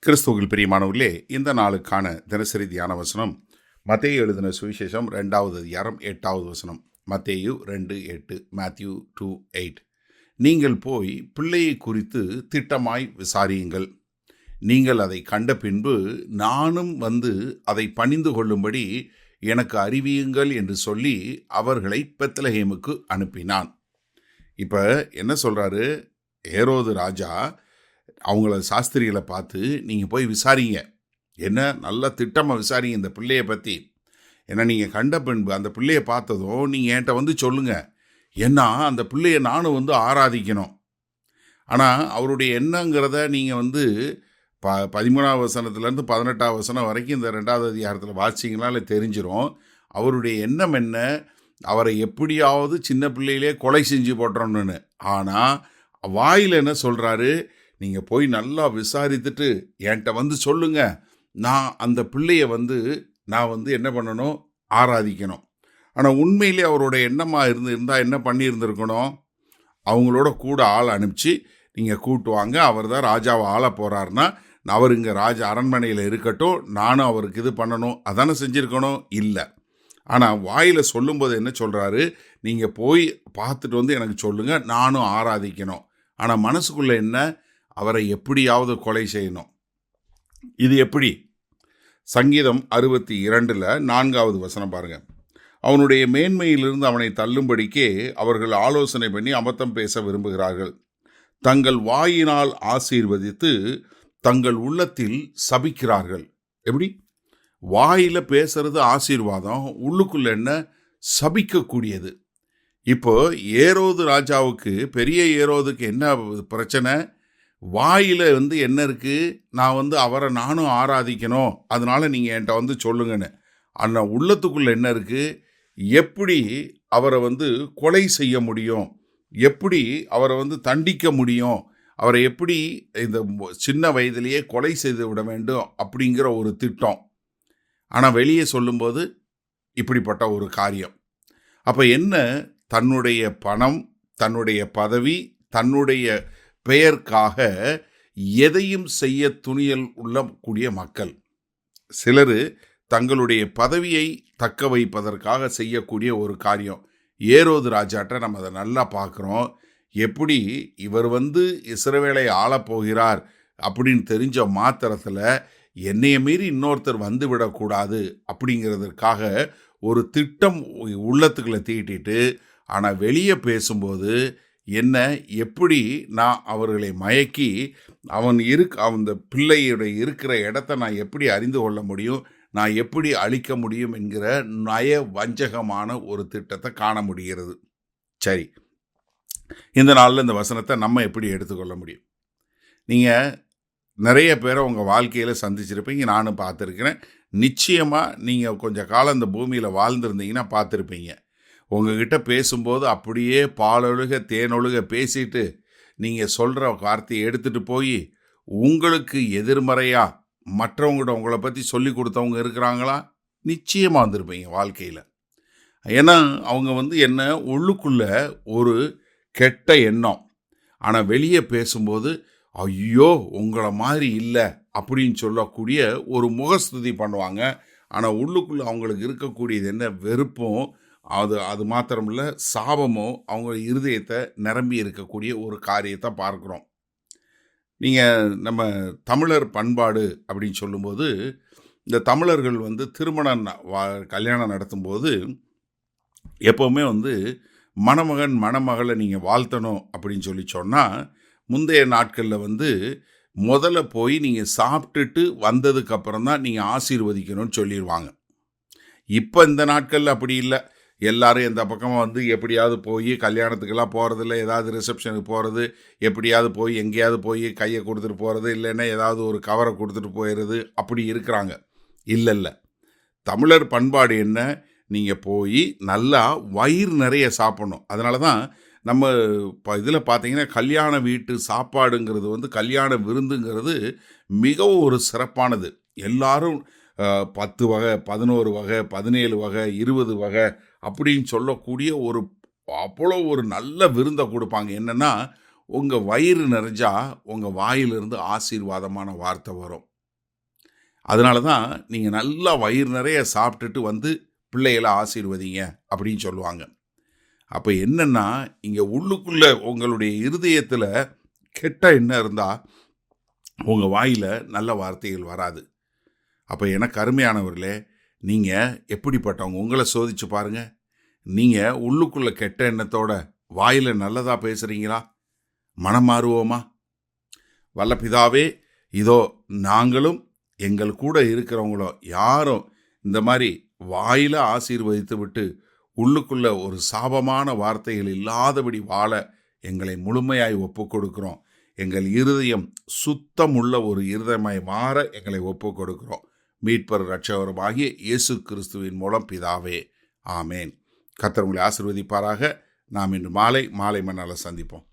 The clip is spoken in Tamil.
கிறிஸ்துவில் பிரியமானவர்களே, இந்த நாளுக்கான தினசரி தியான வசனம் மத்தேயு எழுதின சுவிசேஷம் 2வது அதிகாரம் 8வது வசனம். மத்தேயு 2:8, மேத்யூ 2:8. நீங்கள் போய் பிள்ளையை குறித்து திட்டமாய் விசாரியுங்கள். நீங்கள் அதை கண்ட பின்பு நானும் வந்து அதை பணிந்து கொள்ளும்படி எனக்கு அறிவியுங்கள் என்று சொல்லி அவர்களை பெத்லகேமுக்கு அனுப்பினான். இப்போ என்ன சொல்கிறாரு? ஏரோது ராஜா அவங்கள சாஸ்திரிகளை பார்த்து நீங்கள் போய் விசாரிங்க, என்ன நல்ல திட்டமாக விசாரிங்க இந்த பிள்ளையை பற்றி. ஏன்னா நீங்கள் கண்ட பின்பு அந்த பிள்ளையை பார்த்ததும் நீங்கள் என்கிட்ட வந்து சொல்லுங்கள், ஏன்னா அந்த பிள்ளையை நானும் வந்து ஆராதிக்கணும். ஆனால் அவருடைய எண்ணங்கிறத நீங்கள் வந்து 13வது வசனத்துலேருந்து 18வது வசனம் வரைக்கும் இந்த 2வது அதிகாரத்தில் வாசிங்கனால தெரிஞ்சிடும். அவருடைய எண்ணம் என்ன? அவரை எப்படியாவது சின்ன பிள்ளையிலே கொலை செஞ்சு போட்டுறோன்னு. ஆனால் வாயில் என்ன சொல்கிறாரு? நீங்கள் போய் நல்லா விசாரித்துட்டு என்கிட்ட வந்து சொல்லுங்க, நான் அந்த பிள்ளையை நான் என்ன பண்ணணும்? ஆராதிக்கணும். ஆனால் உண்மையிலே அவரோட எண்ணமாக இருந்தால் என்ன பண்ணியிருந்திருக்கணும்? அவங்களோட கூட ஆள் அனுப்பிச்சு நீங்கள் கூட்டுவாங்க, அவர் தான் ராஜாவை ஆள போகிறாருன்னா அவர் இங்கே அரண்மனையில் இருக்கட்டும், நானும் அவருக்கு இது பண்ணணும், அதானே செஞ்சுருக்கணும்? இல்லை. ஆனால் வாயில் சொல்லும்போது என்ன சொல்கிறாரு? நீங்கள் போய் பார்த்துட்டு வந்து எனக்கு சொல்லுங்கள், நானும் ஆராதிக்கணும். ஆனால் மனசுக்குள்ளே என்ன? அவரை எப்படியாவது கொலை செய்யணும். இது எப்படி? சங்கீதம் 62 4வது வசனம் பாருங்க. அவனுடைய மேன்மையிலிருந்து அவனை தள்ளும்படிக்கே அவர்கள் ஆலோசனை பண்ணி அபத்தம் பேச விரும்புகிறார்கள். தங்கள் வாயினால் ஆசீர்வதித்து தங்கள் உள்ளத்தில் சபிக்கிறார்கள். எப்படி? வாயில பேசுறது ஆசீர்வாதம், உள்ளுக்குள்ள என்ன? சபிக்கக்கூடியது. இப்போ ஏரோது ராஜாவுக்கு, பெரிய ஏரோதுக்கு என்ன பிரச்சனை? வாயில் என்ன இருக்குது? நான் அவரை நானும் ஆராதிக்கணும், அதனால் நீங்கள் என்கிட்ட வந்து சொல்லுங்கன்னு. ஆனால் உள்ளத்துக்குள்ளே என்ன இருக்குது? எப்படி அவரை கொலை செய்ய முடியும், எப்படி அவரை தண்டிக்க முடியும், அவரை எப்படி இந்த சின்ன வயதிலேயே கொலை செய்து விட வேண்டும் அப்படிங்கிற ஒரு திட்டம். ஆனால் வெளியே சொல்லும்போது இப்படிப்பட்ட ஒரு காரியம். அப்போ என்ன? தன்னுடைய பணம், தன்னுடைய பதவி, தன்னுடைய பெயர்க்காக எதையும் செய்ய துணியல் கூடிய மக்கள். சிலர் தங்களுடைய பதவியை தக்க வைப்பதற்காக செய்யக்கூடிய ஒரு காரியம். ஏரோது ராஜாட்ட நம்ம அதை நல்லா பார்க்குறோம். எப்படி இவர் இஸ்ரவேலை ஆளப்போகிறார் அப்படின்னு தெரிஞ்ச மாத்திரத்தில் என்னைய மீறி இன்னொருத்தர் வந்து விடக்கூடாது அப்படிங்கிறதுக்காக ஒரு திட்டம் உள்ளத்துக்குள்ளே தீட்டிட்டு, ஆனால் வெளியே பேசும்போது என்ன? எப்படி நான் அவர்களை மயக்கி அந்த பிள்ளையுடைய இருக்கிற இடத்த நான் எப்படி அறிந்து கொள்ள முடியும், நான் எப்படி அழிக்க முடியும் என்கிற நய வஞ்சகமான ஒரு திட்டத்தை காண முடிகிறது. சரி, இந்த நாளில் இந்த வசனத்தை நம்ம எப்படி எடுத்துக்கொள்ள முடியும்? நீங்கள் நிறைய பேரை உங்கள் வாழ்க்கையில் சந்திச்சிருப்பீங்க, நானும் பார்த்துருக்கிறேன். நிச்சயமாக நீங்கள் கொஞ்சம் காலம் இந்த பூமியில் வாழ்ந்துருந்தீங்கன்னா பார்த்துருப்பீங்க. உங்ககிட்ட பேசும்போது அப்படியே பாலொழுக தேனொழுக பேசிட்டு நீங்கள் சொல்கிற வார்த்தையை எடுத்துகிட்டு போய் உங்களுக்கு எதிர்மறையாக மற்றவங்கள்ட்ட உங்களை பற்றி சொல்லி கொடுத்தவங்க இருக்கிறாங்களா? நிச்சயமாக வந்திருப்பீங்க வாழ்க்கையில். ஏன்னா அவங்க என்ன? உள்ளுக்குள்ள ஒரு கெட்ட எண்ணம். ஆனால் வெளியே பேசும்போது ஐயோ உங்களை மாதிரி இல்லை அப்படின்னு சொல்லக்கூடிய ஒரு முகஸ்துதி பண்ணுவாங்க. ஆனால் உள்ளுக்குள்ளே அவங்களுக்கு இருக்கக்கூடியது என்ன? வெறுப்பும், அது மாத்திரமில்ல, சாபமோ அவங்க இருதயத்தை நிரம்பி இருக்கக்கூடிய ஒரு காரியத்தை பார்க்குறோம். நீங்கள் நம்ம தமிழர் பண்பாடு அப்படின்னு சொல்லும்போது, இந்த தமிழர்கள் திருமணம் கல்யாணம் நடத்தும்போது எப்போவுமே மணமகன் மணமகளை நீங்கள் வாழ்த்தணும் அப்படின்னு சொன்னால், முந்தைய நாட்களில் முதல்ல போய் நீங்கள் சாப்பிட்டுட்டு வந்ததுக்கப்புறம் தான் நீங்கள் ஆசீர்வதிக்கணும்னு சொல்லிடுவாங்க. இப்போ இந்த நாட்களில் அப்படி இல்லை. எல்லாரும் இந்த பக்கமாக எப்படியாவது போய் கல்யாணத்துக்கெல்லாம் போகிறதில்ல, ஏதாவது ரிசப்ஷனுக்கு போகிறது, எப்படியாவது போய் எங்கேயாவது போய் கையை கொடுத்துட்டு போகிறது, இல்லைன்னா ஏதாவது ஒரு கவரை கொடுத்துட்டு போயிடுறது, அப்படி இருக்கிறாங்க. இல்லை, தமிழர் பண்பாடு என்ன? நீங்கள் போய் நல்லா வயிறு நிறைய சாப்பிடணும். அதனால தான் நம்ம இதில் பார்த்தீங்கன்னா கல்யாண வீட்டு சாப்பாடுங்கிறது கல்யாண விருந்துங்கிறது மிகவும் ஒரு சிறப்பானது. எல்லாரும் 10 வகை, 11 வகை, 17 வகை, 20 வகை அப்படின்னு சொல்லக்கூடிய அவ்வளோ ஒரு நல்ல விருந்தை கொடுப்பாங்க. என்னென்னா, உங்கள் வயிறு நிறைஞ்சா உங்கள் வாயிலிருந்து ஆசீர்வாதமான வார்த்தை வரும். அதனால தான் நீங்கள் நல்லா வயிறு நிறைய சாப்பிட்டுட்டு வந்து பிள்ளைகளை ஆசீர்வதிங்க அப்படின்னு சொல்லுவாங்க. அப்போ என்னன்னா, இங்கே உள்ளுக்குள்ள உங்களுடைய இருதயத்தில் கெட்ட எண்ணம் இருந்தால் உங்கள் வாயில் நல்ல வார்த்தைகள் வராது. அப்போ எனக்கு அருமையானவர்களே, நீங்கள் எப்படிப்பட்டவங்க? உங்களை சோதிச்சு பாருங்கள். நீங்கள் உள்ளுக்குள்ள கெட்ட எண்ணத்தோட வாயில் நல்லதாக பேசுகிறீங்களா? மனம் மாறுவோமா? வல்ல பிதாவே, இதோ நாங்களும் எங்கள் கூட இருக்கிறவங்களோ யாரும் இந்த மாதிரி வாயில ஆசீர்வதித்து விட்டு உள்ளுக்குள்ள ஒரு சாபமான வார்த்தைகள் இல்லாதபடி வாழ எங்களை முழுமையாய் ஒப்பு கொடுக்கிறோம். எங்கள் இருதயம் சுத்தமுள்ள ஒரு இருதயமாய் மாற எங்களை ஒப்பு கொடுக்கிறோம். மீட்பர் இரட்சகருமாகிய இயேசு கிறிஸ்துவின் மூலம் பிதாவே, ஆமேன். கர்த்தர் உங்களை ஆசீர்வதிப்பாராக. நாம் இன்று மாலை மணால சந்திப்போம்.